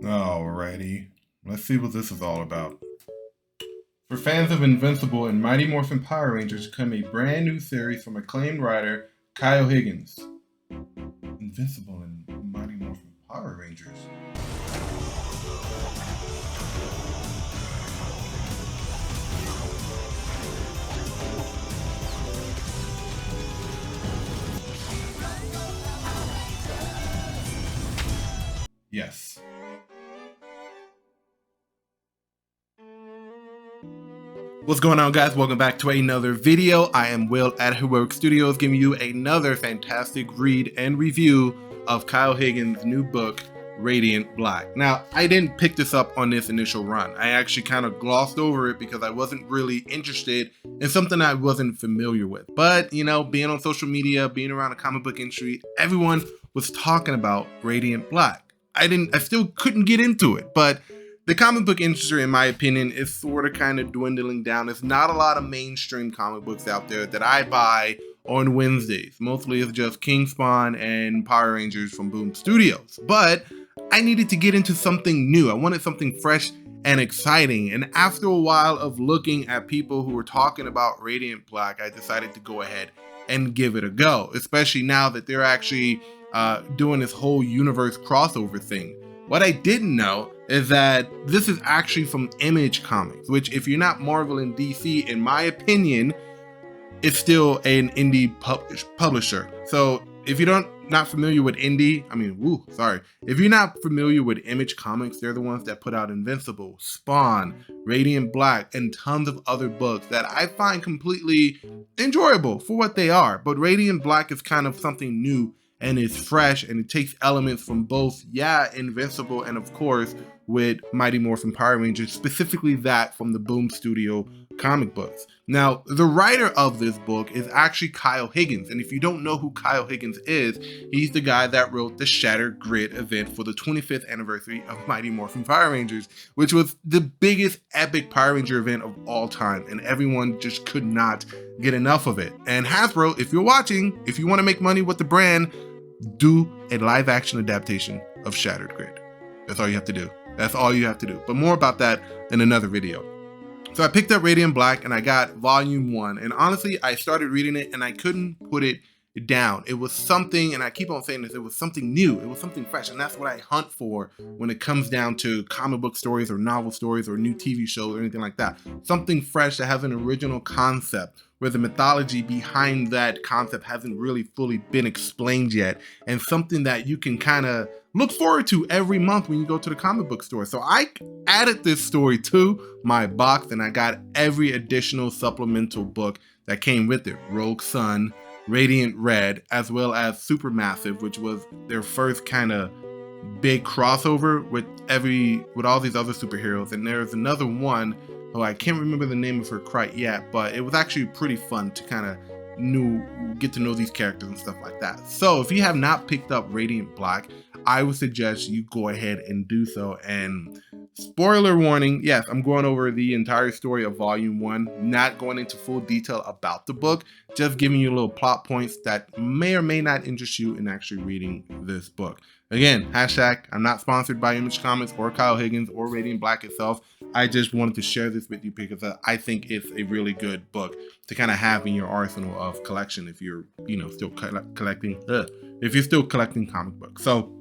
Alrighty, let's see what this is all about. For fans of Invincible and Mighty Morphin Power Rangers come a brand new series from acclaimed writer Kyle Higgins. Invincible and Mighty Morphin Power Rangers. Yes. What's going on, guys? Welcome back to another video. I am Will at Heroic Studios, giving you another fantastic read and review of Kyle Higgins' new book, Radiant Black. Now, I didn't pick this up on this initial run. I actually kind of glossed over it because I wasn't really interested in something I wasn't familiar with. But, you know, being on social media, being around the comic book industry, everyone was talking about Radiant Black. I still couldn't get into it, but the comic book industry, in my opinion, is sort of kind of dwindling down. There's not a lot of mainstream comic books out there that I buy on Wednesdays. Mostly it's just King Spawn and Power Rangers from Boom Studios. But I needed to get into something new. I wanted something fresh and exciting. And after a while of looking at people who were talking about Radiant Black, I decided to go ahead and give it a go, especially now that they're actually doing this whole universe crossover thing. What I didn't know is that this is actually from Image Comics, which, if you're not Marvel and DC, in my opinion, is still an indie publisher. So if you're not familiar with if you're not familiar with Image Comics, they're the ones that put out Invincible, Spawn, Radiant Black, and tons of other books that I find completely enjoyable for what they are. But Radiant Black is kind of something new and it's fresh, and it takes elements from both, Invincible, and of course with Mighty Morphin Power Rangers, specifically that from the Boom Studio comic books. Now, the writer of this book is actually Kyle Higgins, and if you don't know who Kyle Higgins is, he's the guy that wrote the Shattered Grid event for the 25th anniversary of Mighty Morphin Power Rangers, which was the biggest epic Power Ranger event of all time, and everyone just could not get enough of it. And Hasbro, if you're watching, if you want to make money with the brand, do a live action adaptation of Shattered Grid. That's all you have to do. That's all you have to do. But more about that in another video. So I picked up Radiant Black and I got volume 1. And honestly, I started reading it and I couldn't put it down. It was something, and I keep on saying this, it was something new. It was something fresh. And that's what I hunt for when it comes down to comic book stories or novel stories or new TV shows or anything like that. Something fresh that has an original concept, where the mythology behind that concept hasn't really fully been explained yet, and something that you can kind of look forward to every month when you go to the comic book store. So I added this story to my box, and I got every additional supplemental book that came with it. Rogue Sun, Radiant Red, as well as Supermassive, which was their first kind of big crossover with all these other superheroes. And there's another one, I can't remember the name of her quite yet, but it was actually pretty fun to kind of get to know these characters and stuff like that. So if you have not picked up Radiant Black, I would suggest you go ahead and do so. And spoiler warning, yes, I'm going over the entire story of volume 1, not going into full detail about the book, just giving you little plot points that may or may not interest you in actually reading this book. Again, hashtag, I'm not sponsored by Image Comics or Kyle Higgins or Radiant Black itself. I just wanted to share this with you because I think it's a really good book to kind of have in your arsenal of collection if you're, still collecting comic books. So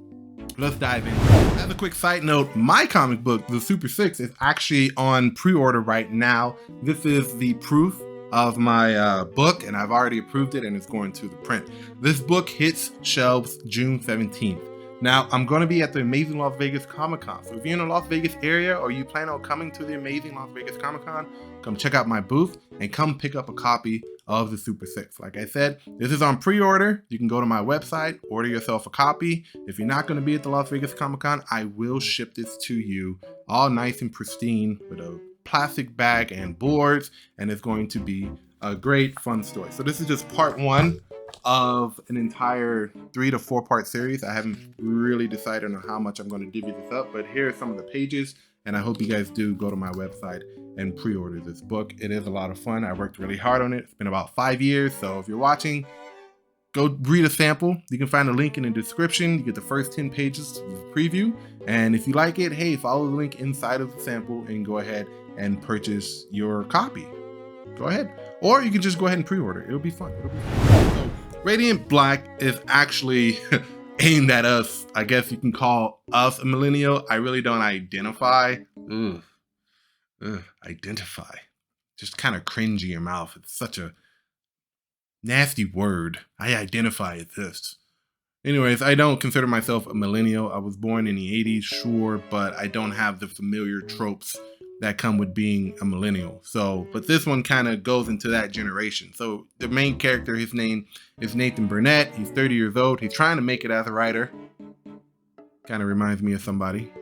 let's dive in. As a quick side note, my comic book, The Super 6, is actually on pre-order right now. This is the proof of my book, and I've already approved it, and it's going to the print. This book hits shelves June 17th. Now, I'm going to be at the Amazing Las Vegas Comic Con. So if you're in the Las Vegas area or you plan on coming to the Amazing Las Vegas Comic Con, come check out my booth and come pick up a copy of the Super 6. Like I said, this is on pre-order. You can go to my website, order yourself a copy. If you're not going to be at the Las Vegas Comic Con, I will ship this to you all nice and pristine with a plastic bag and boards, and it's going to be a great fun story. So this is just part 1 of an entire 3 to 4 part series. I haven't really decided on how much I'm going to divvy this up, but here are some of the pages, and I hope you guys do go to my website and pre-order this book. It is a lot of fun. I worked really hard on it. It's been about 5 years, so if you're watching, go read a sample. You can find a link in the description. You get the first 10 pages of the preview. And if you like it, hey, follow the link inside of the sample and go ahead and purchase your copy. Go ahead. Or you can just go ahead and pre-order. It'll be fun. So, Radiant Black is actually aimed at us. I guess you can call us a millennial. I really don't identify. Identify. Just kind of cringe in your mouth. It's such a nasty word. I identify as this. Anyways, I don't consider myself a millennial. I was born in the 80s, sure, but I don't have the familiar tropes that come with being a millennial. So, but this one kind of goes into that generation. So the main character, his name is Nathan Burnett. He's 30 years old. He's trying to make it as a writer. Kind of reminds me of somebody.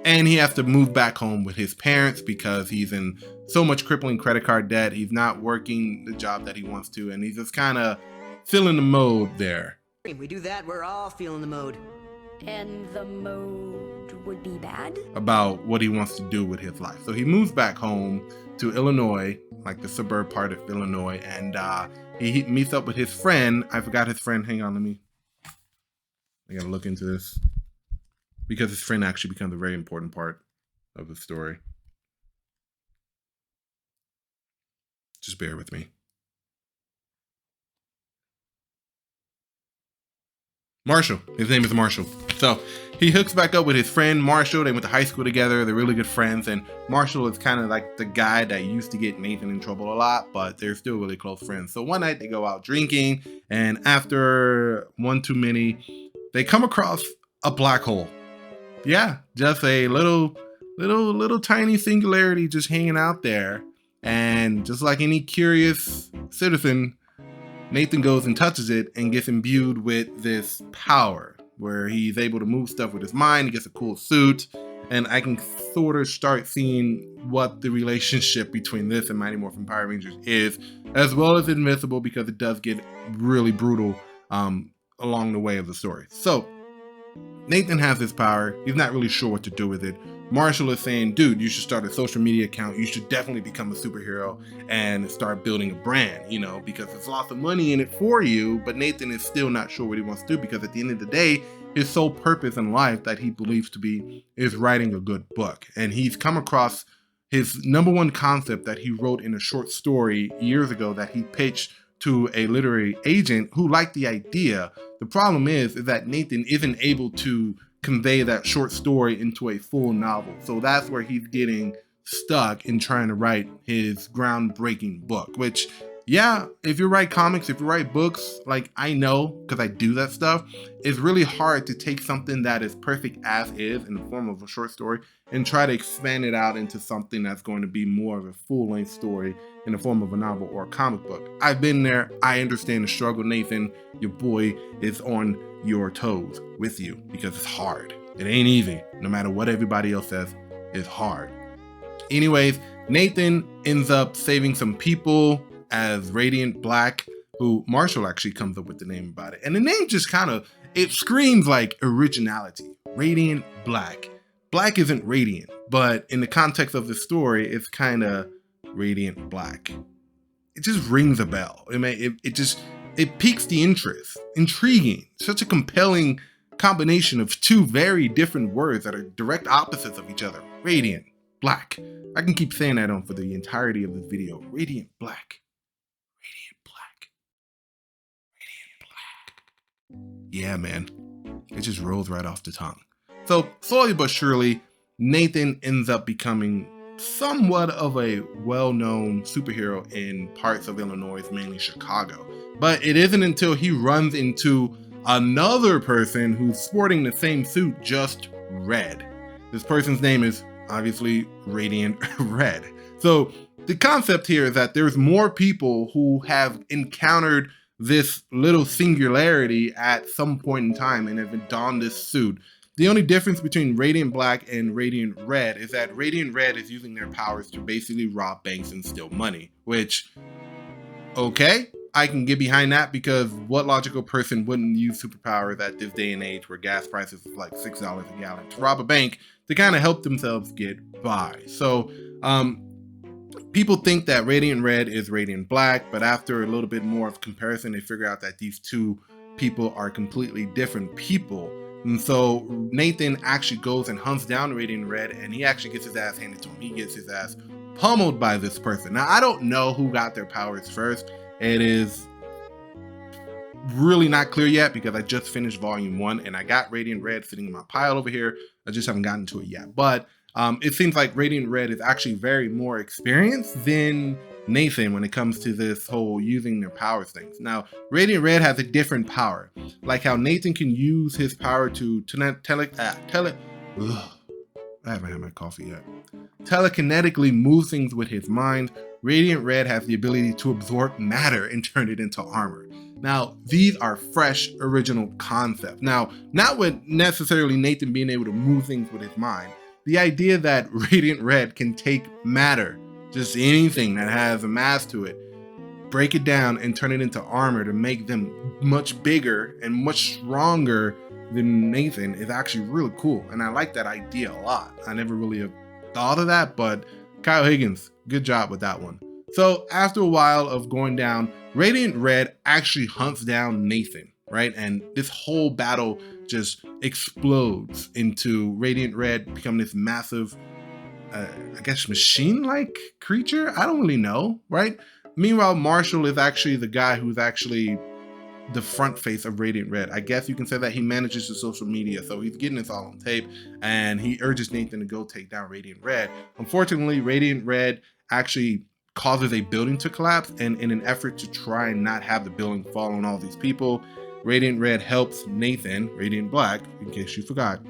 And he has to move back home with his parents because he's in so much crippling credit card debt. He's not working the job that he wants to, and he's just kind of feeling the mode there. If we do that, we're all feeling the mode. And the mode would be bad? About what he wants to do with his life. So he moves back home to Illinois, like the suburb part of Illinois, and he meets up with his friend. I forgot his friend. Hang on, I gotta look into this. Because his friend actually becomes a very important part of the story. Just bear with me. Marshall. His name is Marshall. So he hooks back up with his friend Marshall. They went to high school together. They're really good friends. And Marshall is kind of like the guy that used to get Nathan in trouble a lot, but they're still really close friends. So one night they go out drinking, and after one too many, they come across a black hole. Yeah, just a little tiny singularity just hanging out there. And just like any curious citizen, Nathan goes and touches it and gets imbued with this power where he's able to move stuff with his mind. He gets a cool suit. And I can sort of start seeing what the relationship between this and Mighty Morphin Power Rangers is, as well as Invincible, because it does get really brutal along the way of the story. So Nathan has this power. He's not really sure what to do with it. Marshall is saying, dude, you should start a social media account. You should definitely become a superhero and start building a brand, you know, because there's lots of money in it for you. But Nathan is still not sure what he wants to do, because at the end of the day, his sole purpose in life that he believes to be is writing a good book. And he's come across his number one concept that he wrote in a short story years ago that he pitched to a literary agent who liked the idea. The problem is that Nathan isn't able to convey that short story into a full novel. So that's where he's getting stuck in trying to write his groundbreaking book, which, yeah, if you write comics, if you write books, like I know, because I do that stuff, it's really hard to take something that is perfect as is in the form of a short story and try to expand it out into something that's going to be more of a full-length story in the form of a novel or a comic book. I've been there. I understand the struggle, Nathan. Your boy is on your toes with you because it's hard. It ain't easy. No matter what everybody else says, it's hard. Anyways, Nathan ends up saving some people as Radiant Black, who Marshall actually comes up with the name about it. And the name just kind of, it screams like originality. Radiant Black. Black isn't radiant, but in the context of the story, it's kind of Radiant Black. It just rings a bell. It piques the interest. Intriguing. Such a compelling combination of two very different words that are direct opposites of each other. Radiant Black. I can keep saying that on for the entirety of this video. Radiant Black. Radiant Black. Radiant Black. Yeah, man. It just rolls right off the tongue. So, slowly but surely, Nathan ends up becoming somewhat of a well-known superhero in parts of Illinois, mainly Chicago. But it isn't until he runs into another person who's sporting the same suit, just red. This person's name is obviously Radiant Red. So the concept here is that there's more people who have encountered this little singularity at some point in time and have donned this suit. The only difference between Radiant Black and Radiant Red is that Radiant Red is using their powers to basically rob banks and steal money, which, okay, I can get behind that, because what logical person wouldn't use superpowers at this day and age where gas prices is like $6 a gallon to rob a bank to kind of help themselves get by? So people think that Radiant Red is Radiant Black, but after a little bit more of comparison, they figure out that these two people are completely different people. And so Nathan actually goes and hunts down Radiant Red, and he actually gets his ass handed to him. He gets his ass pummeled by this person. Now, I don't know who got their powers first. It is really not clear yet because I just finished volume 1 and I got Radiant Red sitting in my pile over here. I just haven't gotten to it yet. But it seems like Radiant Red is actually very more experienced than Nathan when it comes to this whole using their powers things. Now, Radiant Red has a different power. Like how Nathan can use his power to I haven't had my coffee yet. Telekinetically move things with his mind. Radiant Red has the ability to absorb matter and turn it into armor. Now, these are fresh, original concepts. Now, not with necessarily Nathan being able to move things with his mind. The idea that Radiant Red can take matter, just anything that has a mass to it, break it down and turn it into armor to make them much bigger and much stronger than Nathan is actually really cool. And I like that idea a lot. I never really have thought of that, but Kyle Higgins, good job with that one. So after a while of going down, Radiant Red actually hunts down Nathan, right? And this whole battle just explodes into Radiant Red becoming this massive, I guess, machine-like creature? I don't really know, right? Meanwhile, Marshall is actually the guy who's actually the front face of Radiant Red. I guess you can say that he manages the social media, so he's getting this all on tape, and he urges Nathan to go take down Radiant Red. Unfortunately, Radiant Red actually causes a building to collapse, and in an effort to try and not have the building fall on all these people, Radiant Red helps Nathan, Radiant Black, in case you forgot,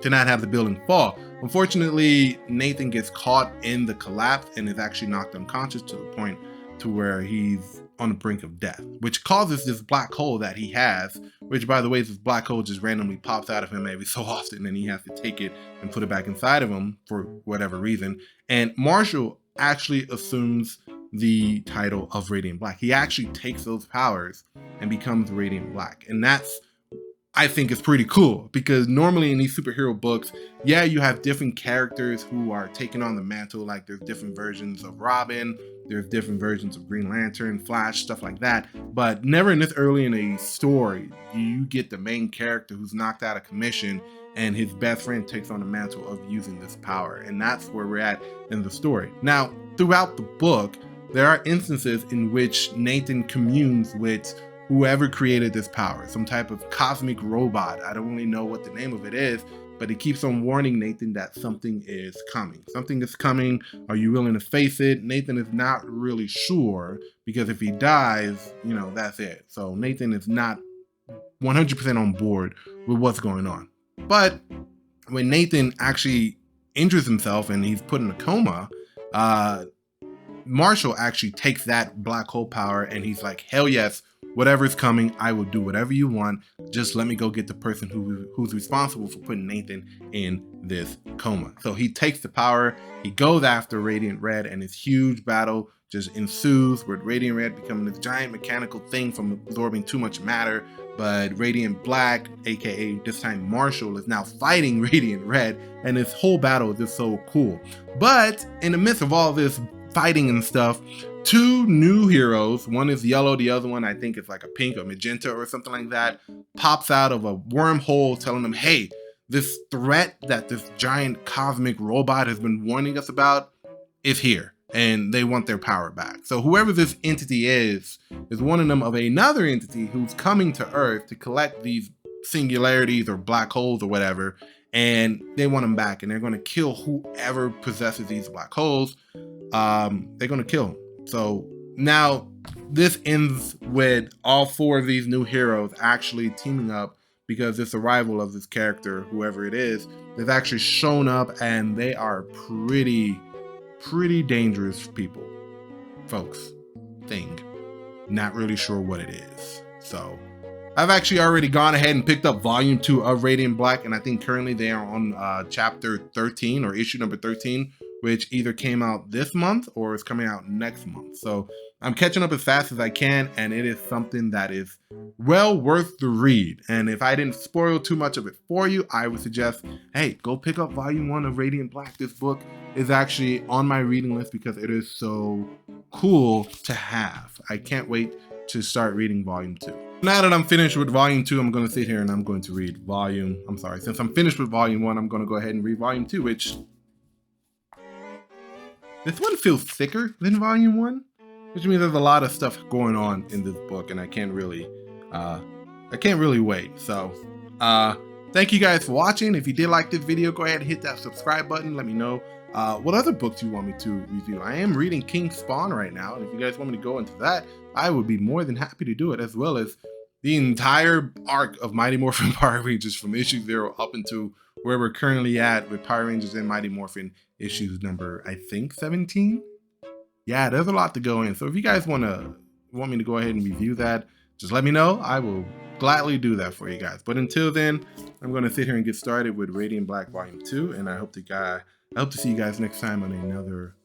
to not have the building fall. Unfortunately, Nathan gets caught in the collapse and is actually knocked unconscious to the point to where he's on the brink of death, which causes this black hole that he has, which, by the way, this black hole just randomly pops out of him every so often, and he has to take it and put it back inside of him for whatever reason. And Marshall actually assumes the title of Radiant Black. He actually takes those powers and becomes Radiant Black. And that's, I think, is pretty cool, because normally in these superhero books, yeah, you have different characters who are taking on the mantle. Like there's different versions of Robin, there's different versions of Green Lantern, Flash, stuff like that. But never in this early in a story, you get the main character who's knocked out of commission and his best friend takes on the mantle of using this power. And that's where we're at in the story. Now, throughout the book, there are instances in which Nathan communes with whoever created this power, some type of cosmic robot. I don't really know what the name of it is, but it keeps on warning Nathan that something is coming. Something is coming. Are you willing to face it? Nathan is not really sure, because if he dies, you know, that's it. So Nathan is not 100% on board with what's going on. But when Nathan actually injures himself and he's put in a coma, Marshall actually takes that black hole power and he's like, hell yes, whatever's coming, I will do whatever you want. Just let me go get the person who's responsible for putting Nathan in this coma. So he takes the power, he goes after Radiant Red, and this huge battle just ensues with Radiant Red becoming this giant mechanical thing from absorbing too much matter. But Radiant Black, aka this time Marshall, is now fighting Radiant Red, and this whole battle is just so cool. But in the midst of all this fighting and stuff, two new heroes, one is yellow, the other one I think is like a pink or magenta or something like that, pops out of a wormhole telling them, hey, this threat that this giant cosmic robot has been warning us about is here, and they want their power back. So whoever this entity is warning them of another entity who's coming to Earth to collect these singularities or black holes or whatever, and they want them back, and they're going to kill whoever possesses these black holes. They're going to kill them. So now this ends with all four of these new heroes actually teaming up, because this arrival of this character, whoever it is, they've actually shown up, and they are pretty dangerous people, folks. Not really sure what it is. So I've actually already gone ahead and picked up volume 2 of Radiant Black, and I think currently they are on chapter 13 or issue number 13, which either came out this month or is coming out next month. So I'm catching up as fast as I can, and it is something that is well worth the read. And if I didn't spoil too much of it for you, I would suggest, hey, go pick up volume 1 of Radiant Black. This book is actually on my reading list because it is so cool to have. I can't wait to start reading volume 2. Now that I'm finished with volume 2, I'm going to sit here and I'm going to read since I'm finished with volume 1, I'm going to go ahead and read volume 2, which this one feels thicker than volume 1, which means there's a lot of stuff going on in this book, and I can't really wait. So thank you guys for watching. If you did like this video, go ahead and hit that subscribe button. Let me know what other books you want me to review. I am reading King Spawn right now, and if you guys want me to go into that, I would be more than happy to do it, as well as the entire arc of Mighty Morphin Power Rangers from issue 0 up into where we're currently at with Power Rangers and Mighty Morphin issues number, I think, 17. Yeah, there's a lot to go in. So if you guys want me to go ahead and review that, just let me know. I will gladly do that for you guys. But until then, I'm going to sit here and get started with Radiant Black Volume 2, and I hope to see you guys next time on another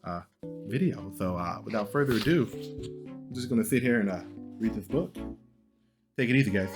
video. So without further ado, I'm just going to sit here and read this book. Take it easy, guys.